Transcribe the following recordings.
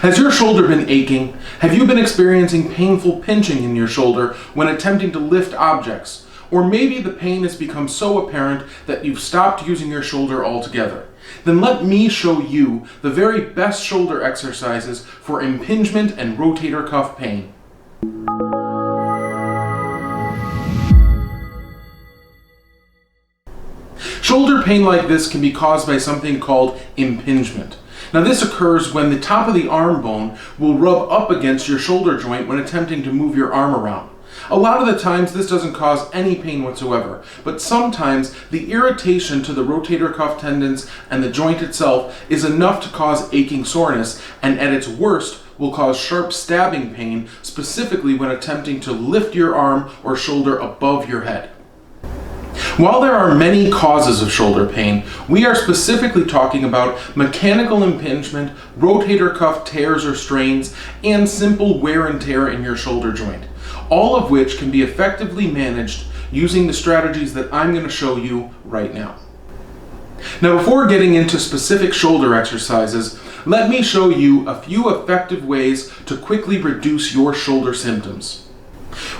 Has your shoulder been aching? Have you been experiencing painful pinching in your shoulder when attempting to lift objects? Or maybe the pain has become so apparent that you've stopped using your shoulder altogether. Then let me show you the very best shoulder exercises for impingement and rotator cuff pain. Shoulder pain like this can be caused by something called impingement. Now this occurs when the top of the arm bone will rub up against your shoulder joint when attempting to move your arm around. A lot of the times this doesn't cause any pain whatsoever, but sometimes the irritation to the rotator cuff tendons and the joint itself is enough to cause aching soreness, and at its worst will cause sharp stabbing pain, specifically when attempting to lift your arm or shoulder above your head. While there are many causes of shoulder pain, we are specifically talking about mechanical impingement, rotator cuff tears or strains, and simple wear and tear in your shoulder joint, all of which can be effectively managed using the strategies that I'm going to show you right now. Now, before getting into specific shoulder exercises, let me show you a few effective ways to quickly reduce your shoulder symptoms.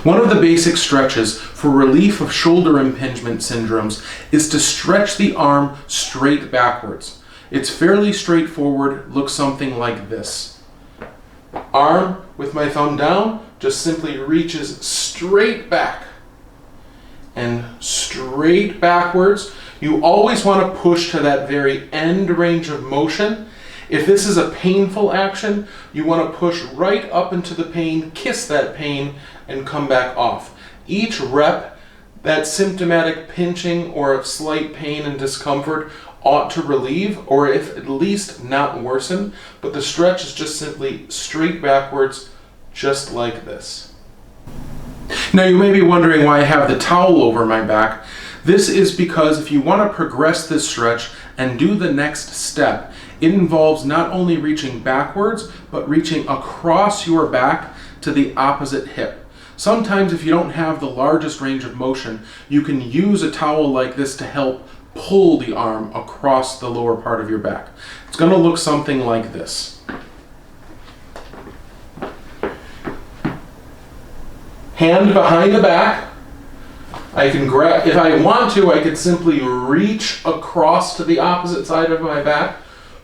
One of the basic stretches for relief of shoulder impingement syndromes is to stretch the arm straight backwards. It's fairly straightforward, looks something like this. Arm with my thumb down just simply reaches straight back and straight backwards. You always want to push to that very end range of motion. If this is a painful action, you want to push right up into the pain, kiss that pain, and come back off. Each rep, that symptomatic pinching or slight pain and discomfort ought to relieve, or if at least not worsen, but the stretch is just simply straight backwards, just like this. Now you may be wondering why I have the towel over my back. This is because if you want to progress this stretch and do the next step, it involves not only reaching backwards, but reaching across your back to the opposite hip. Sometimes if you don't have the largest range of motion, you can use a towel like this to help pull the arm across the lower part of your back. It's going to look something like this. Hand behind the back. I can grab, if I want to, I could simply reach across to the opposite side of my back,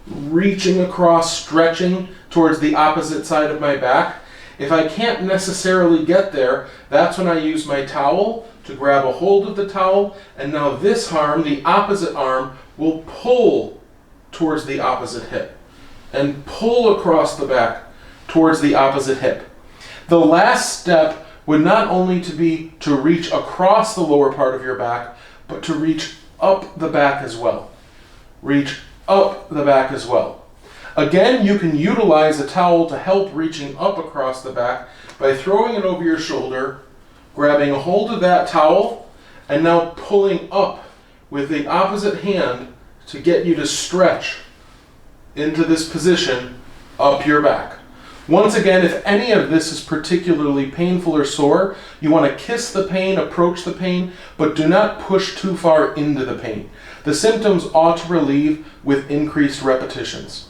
reaching across, stretching towards the opposite side of my back. If I can't necessarily get there, that's when I use my towel to grab a hold of the towel, and now this arm, the opposite arm, will pull towards the opposite hip and pull across the back towards the opposite hip. The last step would not only be to reach across the lower part of your back, but to reach up the back as well. Reach up the back as well. Again, you can utilize a towel to help reaching up across the back by throwing it over your shoulder, grabbing a hold of that towel, and now pulling up with the opposite hand to get you to stretch into this position up your back. Once again, if any of this is particularly painful or sore, you want to kiss the pain, approach the pain, but do not push too far into the pain. The symptoms ought to relieve with increased repetitions.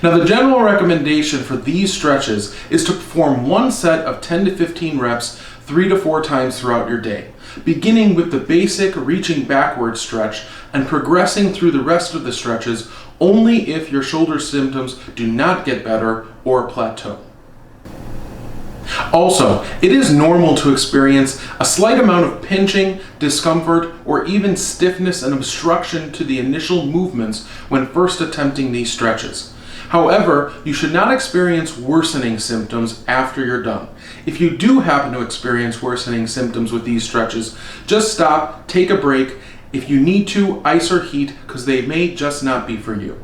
Now, the general recommendation for these stretches is to perform one set of 10 to 15 reps 3 to 4 times throughout your day, beginning with the basic reaching backward stretch and progressing through the rest of the stretches only if your shoulder symptoms do not get better or plateau. Also, it is normal to experience a slight amount of pinching, discomfort, or even stiffness and obstruction to the initial movements when first attempting these stretches. However, you should not experience worsening symptoms after you're done. If you do happen to experience worsening symptoms with these stretches, just stop, take a break. If you need to, ice or heat, because they may just not be for you.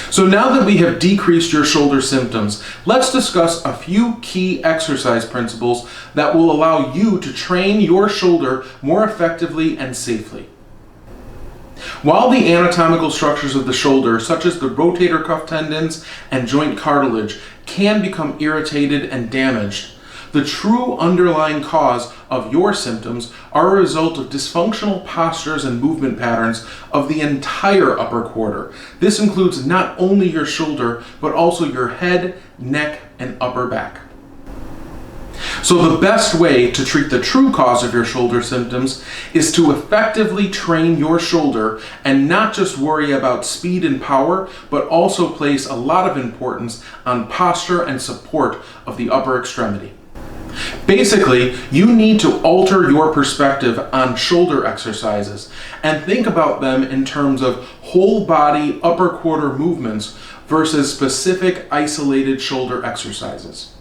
So now that we have decreased your shoulder symptoms, let's discuss a few key exercise principles that will allow you to train your shoulder more effectively and safely. While the anatomical structures of the shoulder, such as the rotator cuff tendons and joint cartilage, can become irritated and damaged, The true underlying cause of your symptoms are a result of dysfunctional postures and movement patterns of the entire upper quarter. This includes not only your shoulder, but also your head, neck, and upper back. So the best way to treat the true cause of your shoulder symptoms is to effectively train your shoulder and not just worry about speed and power, but also place a lot of importance on posture and support of the upper extremity. Basically, you need to alter your perspective on shoulder exercises and think about them in terms of whole body upper quarter movements versus specific isolated shoulder exercises.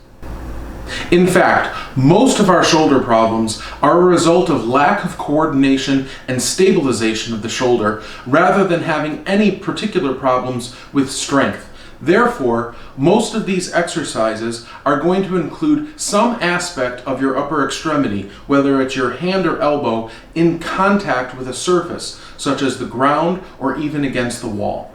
In fact, most of our shoulder problems are a result of lack of coordination and stabilization of the shoulder rather than having any particular problems with strength. Therefore, most of these exercises are going to include some aspect of your upper extremity, whether it's your hand or elbow, in contact with a surface, such as the ground or even against the wall.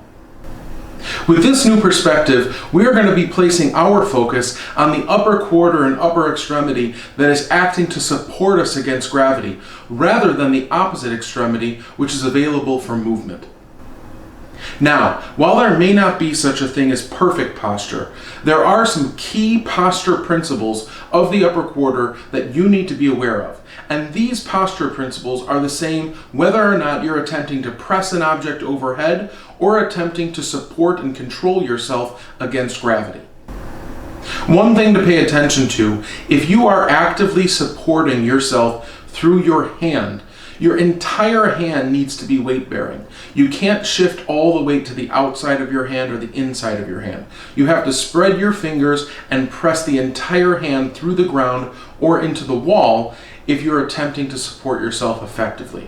With this new perspective, we are going to be placing our focus on the upper quarter and upper extremity that is acting to support us against gravity, rather than the opposite extremity, which is available for movement. Now, while there may not be such a thing as perfect posture, there are some key posture principles of the upper quarter that you need to be aware of. And these posture principles are the same whether or not you're attempting to press an object overhead or attempting to support and control yourself against gravity. One thing to pay attention to: if you are actively supporting yourself through your hand, your entire hand needs to be weight bearing. You can't shift all the weight to the outside of your hand or the inside of your hand. You have to spread your fingers and press the entire hand through the ground or into the wall if you're attempting to support yourself effectively.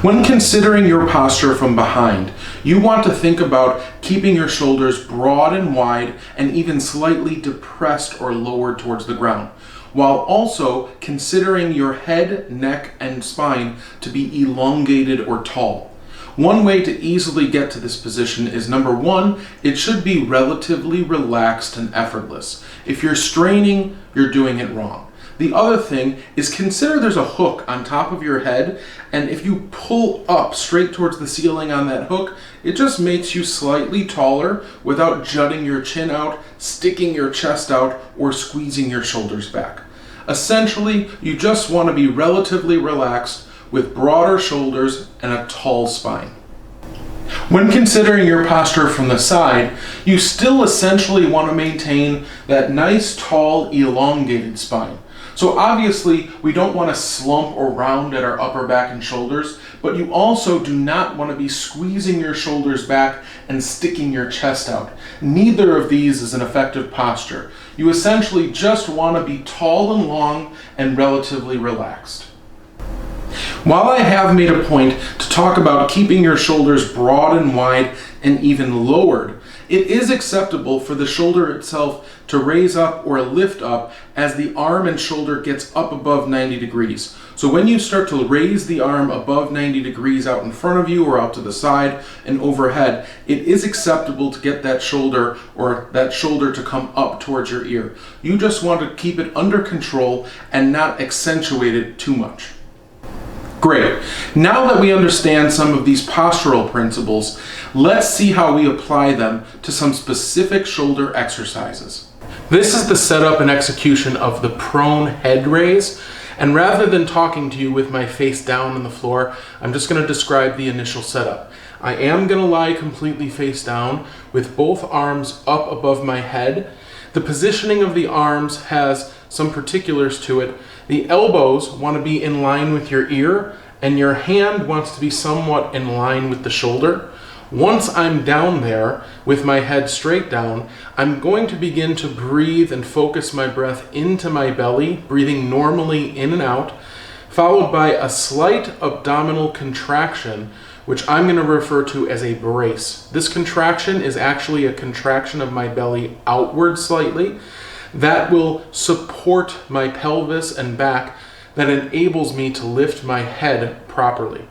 When considering your posture from behind, you want to think about keeping your shoulders broad and wide and even slightly depressed or lowered towards the ground, while also considering your head, neck, and spine to be elongated or tall. One way to easily get to this position is, number one, it should be relatively relaxed and effortless. If you're straining, you're doing it wrong. The other thing is, consider there's a hook on top of your head, and if you pull up straight towards the ceiling on that hook, it just makes you slightly taller without jutting your chin out, sticking your chest out, or squeezing your shoulders back. Essentially, you just want to be relatively relaxed with broader shoulders and a tall spine. When considering your posture from the side, you still essentially want to maintain that nice, tall, elongated spine. So obviously, we don't want to slump or round at our upper back and shoulders, but you also do not want to be squeezing your shoulders back and sticking your chest out. Neither of these is an effective posture. You essentially just want to be tall and long and relatively relaxed. While I have made a point to talk about keeping your shoulders broad and wide and even lowered, it is acceptable for the shoulder itself to raise up or lift up as the arm and shoulder gets up above 90 degrees. So when you start to raise the arm above 90 degrees out in front of you or out to the side and overhead, it is acceptable to get that shoulder or that shoulder to come up towards your ear. You just want to keep it under control and not accentuate it too much. Great. Now that we understand some of these postural principles, let's see how we apply them to some specific shoulder exercises. This is the setup and execution of the prone head raise, and rather than talking to you with my face down on the floor, I'm just going to describe the initial setup. I am going to lie completely face down with both arms up above my head. The positioning of the arms has some particulars to it. The elbows want to be in line with your ear, and your hand wants to be somewhat in line with the shoulder. Once I'm down there with my head straight down, I'm going to begin to breathe and focus my breath into my belly, breathing normally in and out, followed by a slight abdominal contraction, which I'm going to refer to as a brace. This contraction is actually a contraction of my belly outward slightly. That will support my pelvis and back, that enables me to lift my head properly.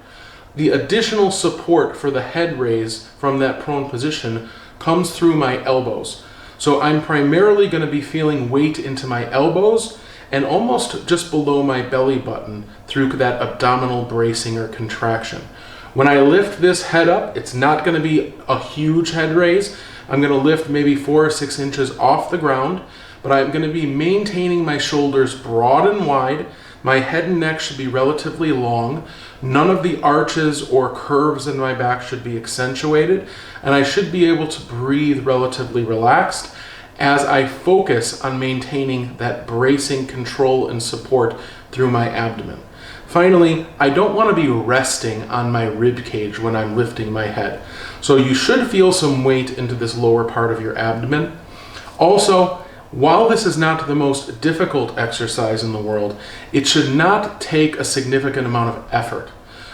The additional support for the head raise from that prone position comes through my elbows. So I'm primarily going to be feeling weight into my elbows and almost just below my belly button through that abdominal bracing or contraction. When I lift this head up, it's not going to be a huge head raise. I'm going to lift maybe 4 or 6 inches off the ground, but I'm going to be maintaining my shoulders broad and wide. My head and neck should be relatively long. None of the arches or curves in my back should be accentuated, and I should be able to breathe relatively relaxed as I focus on maintaining that bracing control and support through my abdomen. Finally, I don't want to be resting on my rib cage when I'm lifting my head. So you should feel some weight into this lower part of your abdomen. Also, while this is not the most difficult exercise in the world, it should not take a significant amount of effort.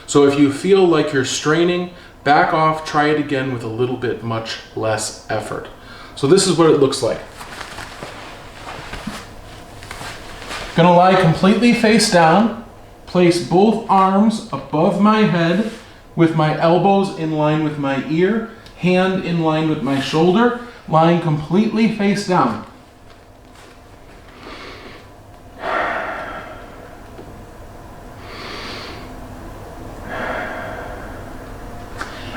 So if you feel like you're straining, back off, try it again with a little bit much less effort. So this is what it looks like. Gonna lie completely face down, place both arms above my head with my elbows in line with my ear, hand in line with my shoulder, lying completely face down.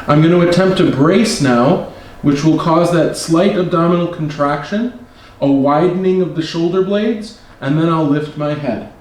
I'm going to attempt to brace now, which will cause that slight abdominal contraction, a widening of the shoulder blades, and then I'll lift my head.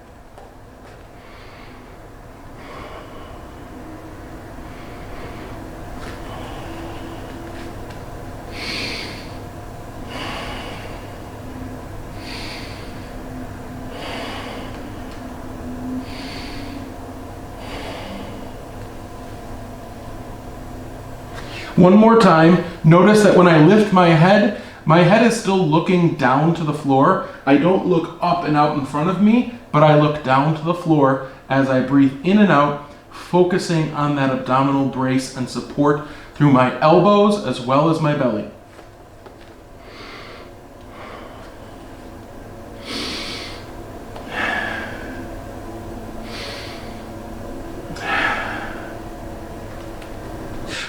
One more time, notice that when I lift my head is still looking down to the floor. I don't look up and out in front of me, but I look down to the floor as I breathe in and out, focusing on that abdominal brace and support through my elbows as well as my belly.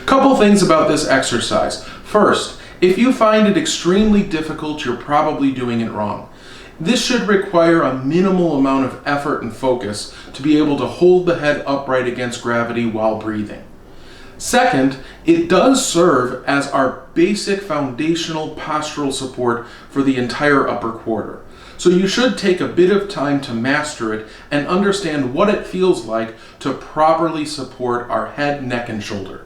Couple things about this exercise. First, if you find it extremely difficult, you're probably doing it wrong. This should require a minimal amount of effort and focus to be able to hold the head upright against gravity while breathing. Second, it does serve as our basic foundational postural support for the entire upper quarter. So you should take a bit of time to master it and understand what it feels like to properly support our head, neck, and shoulder.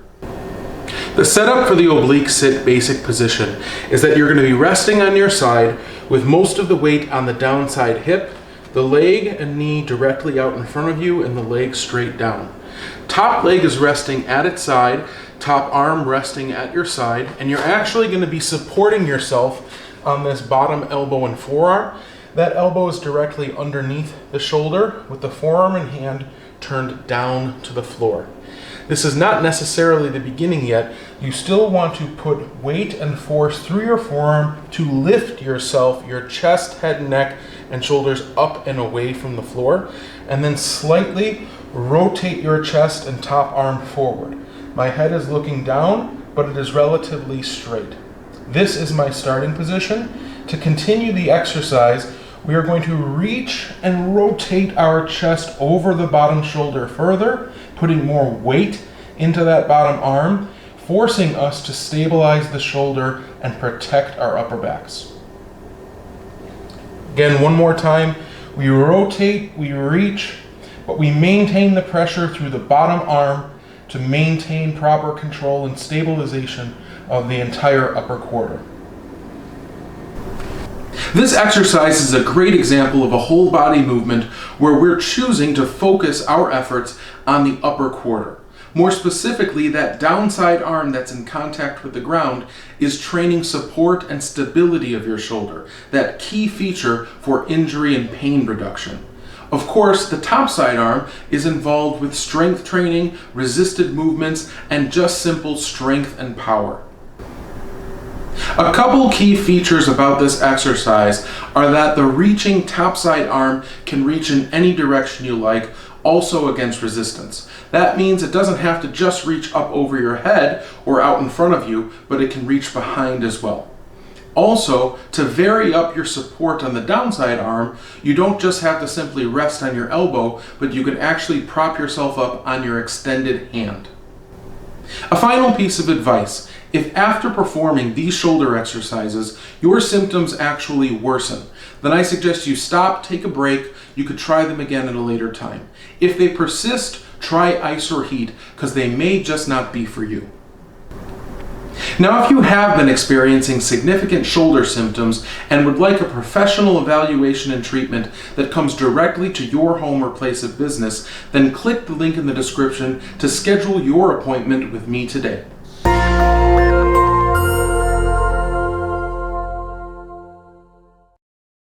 The setup for the oblique sit basic position is that you're going to be resting on your side with most of the weight on the downside hip, the leg and knee directly out in front of you, and the leg straight down. Top leg is resting at its side, top arm resting at your side, and you're actually going to be supporting yourself on this bottom elbow and forearm. That elbow is directly underneath the shoulder with the forearm and hand turned down to the floor. This is not necessarily the beginning yet. You still want to put weight and force through your forearm to lift yourself, your chest, head, neck, and shoulders up and away from the floor, and then slightly rotate your chest and top arm forward. My head is looking down, but it is relatively straight. This is my starting position. To continue the exercise, we are going to reach and rotate our chest over the bottom shoulder further, putting more weight into that bottom arm, forcing us to stabilize the shoulder and protect our upper backs. Again, one more time, we rotate, we reach, but we maintain the pressure through the bottom arm to maintain proper control and stabilization of the entire upper quarter. This exercise is a great example of a whole body movement where we're choosing to focus our efforts on the upper quarter. More specifically, that downside arm that's in contact with the ground is training support and stability of your shoulder, that key feature for injury and pain reduction. Of course, the topside arm is involved with strength training, resisted movements, and just simple strength and power. A couple key features about this exercise are that the reaching topside arm can reach in any direction you like, also against resistance. That means it doesn't have to just reach up over your head or out in front of you, but it can reach behind as well. Also, to vary up your support on the downside arm, you don't just have to simply rest on your elbow, but you can actually prop yourself up on your extended hand. A final piece of advice: if after performing these shoulder exercises, your symptoms actually worsen, then I suggest you stop, take a break. You could try them again at a later time. If they persist, try ice or heat, because they may just not be for you. Now, if you have been experiencing significant shoulder symptoms and would like a professional evaluation and treatment that comes directly to your home or place of business, then click the link in the description to schedule your appointment with me today.